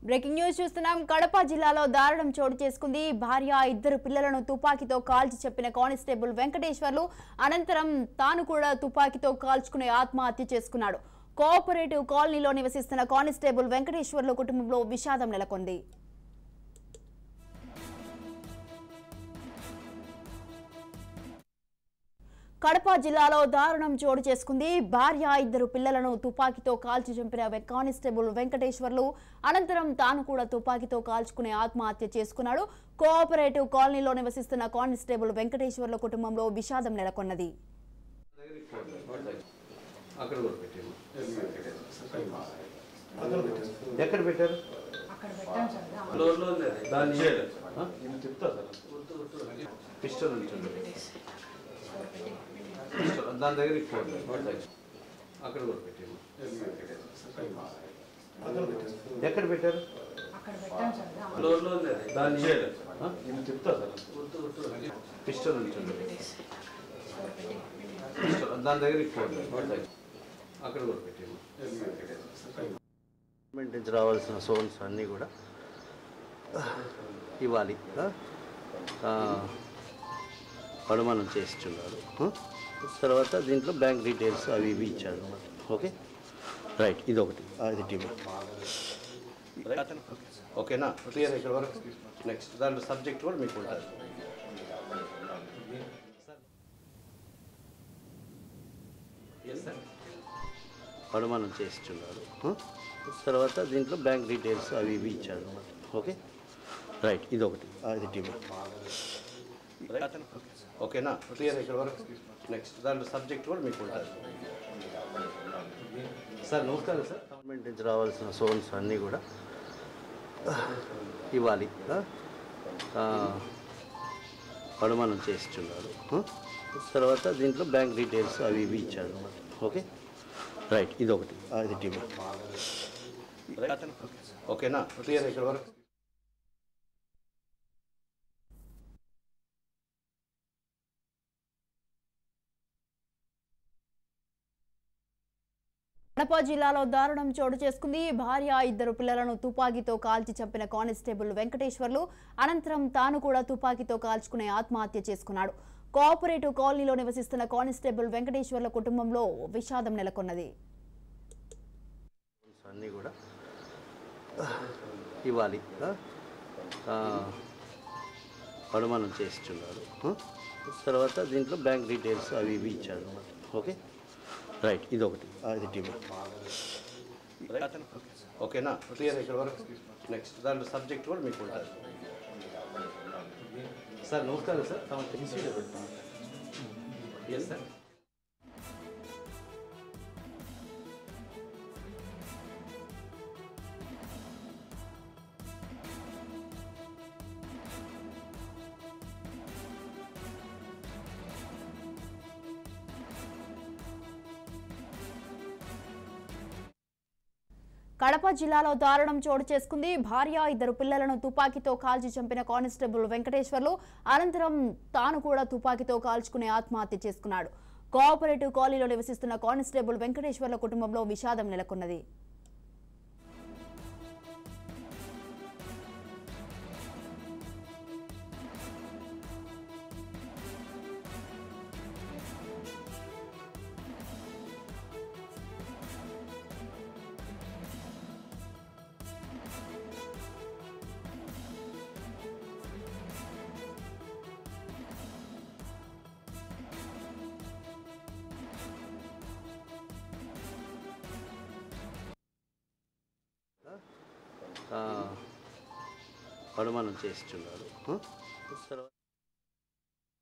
Breaking news చూస్తున్నాం. కడప జిల్లాలో దారుణం చోటు చేసుకుంది. భార్య ఇద్దరు పిల్లలను తుపాకీతో కాల్చి చెప్పిన కానిస్టేబుల్ వెంకటేశ్వర్లు అనంతరం తాను కూడా తుపాకీతో కాల్చుకుని ఆత్మహత్య చేసుకున్నాడు. కోఆపరేటివ్ కాలనీలో నివసిస్తున్న కానిస్టేబుల్ వెంకటేశ్వర్లు కుటుంబంలో విషాదం నెలకొంది. కడప జిల్లాలో దారుణం చోటు చేసుకుంది. భార్య ఇద్దరు పిల్లలను తుపాకీతో కాల్చి చంపిన కానిస్టేబుల్ వెంకటేశ్వర్లు అనంతరం తాను కూడా తుపాకీతో కాల్చుకుని ఆత్మహత్య చేసుకున్నాడు. కోఆపరేటివ్ కాలనీలో నివసిస్తున్న కానిస్టేబుల్ వెంకటేశ్వర్ల కుటుంబంలో విషాదం నెలకొన్నది. దాని దగ్గర అక్కడ కూడా పెట్టాము. ఎక్కడ పెట్టారు? దాన్ని చెప్తా సార్. పిస్టల్ ఉంటుంది. దాని దగ్గర అక్కడ కూడా పెట్టాము. గవర్నమెంట్ నుంచి రావాల్సిన సోన్స్ అన్నీ కూడా ఇవ్వాలి. పడమనం చేస్తున్నారు. తర్వాత దీంట్లో బ్యాంక్ డీటెయిల్స్ అవి ఇవి ఇచ్చారు. Okay right. ఇది ఒకటి ఇది టీమ్. ఓకేనా? క్లియర్ ఇక్కడ వరకు. నెక్స్ట్ దాంట్లో సబ్జెక్ట్ కూడా మీకు ఉంటుంది. పడమనం చేస్తున్నారు. తర్వాత దీంట్లో బ్యాంక్ డీటెయిల్స్ అవి ఇవి ఇచ్చారు. Okay right. ఇది ఒకటి ఇది టీమ్. ఓకేనా? క్లియర్ ఇక్కడ వరకు. నెక్స్ట్ దాంట్లో సబ్జెక్ట్ కూడా మీకు ఉంటుంది. సార్ నమస్కారం సార్. గవర్నమెంట్ నుంచి రావాల్సిన సోన్స్ అన్నీ కూడా ఇవ్వాలి. పడమనం చేస్తున్నారు. తర్వాత దీంట్లో బ్యాంక్ డీటెయిల్స్ అవి ఇవి ఇచ్చారు. Okay right. ఇది ఒకటి ఇది టీమ్. ఓకేనా? క్లియర్ ఇక్కడ వరకు. కడప జిల్లాలో దారుణం చోటు చేసుకుంది. భార్య ఇద్దరు పిల్లలను తుపాకీతో కాల్చి చంపిన కానిస్టేబుల్ వెంకటేశ్వర్లు అనంతరం తాను కూడా తుపాకీతో కాల్చుకుని ఆత్మహత్య చేసుకున్నాడు. కోఆపరేటివ్ కాలనీలో నివసిస్తున్న కానిస్టేబుల్ వెంకటేశ్వర్ల కుటుంబంలో విషాదం నెలకొన్నది. అన్నీ కూడా ఇవ్వాలి. పడమనం చేస్తున్నారు. తర్వాత దీంట్లో బ్యాంక్ డీటెయిల్స్ అవి ఇవి ఇచ్చారు. Okay right. ఇది ఒకటి ఇది టీమ్. ఓకేనా? క్లియర్ ఇక్కడ వరకు. నెక్స్ట్ దాంట్లో సబ్జెక్ట్ కూడా మీకు ఉంటుంది. సార్ నమస్కారం సార్. Yes sir. కడప జిల్లాలో దారుణం చోటు చేసుకుంది. భార్య ఇద్దరు పిల్లలను తుపాకీతో కాల్చి చంపిన కానిస్టేబుల్ వెంకటేశ్వర్లు అనంతరం తాను కూడా తుపాకీతో కాల్చుకుని ఆత్మహత్య చేసుకున్నాడు. కోఆపరేటివ్ కాలనీలో నివసిస్తున్న కానిస్టేబుల్ వెంకటేశ్వర్ల కుటుంబంలో విషాదం నెలకొన్నది. పడమనం చేస్తున్నారు.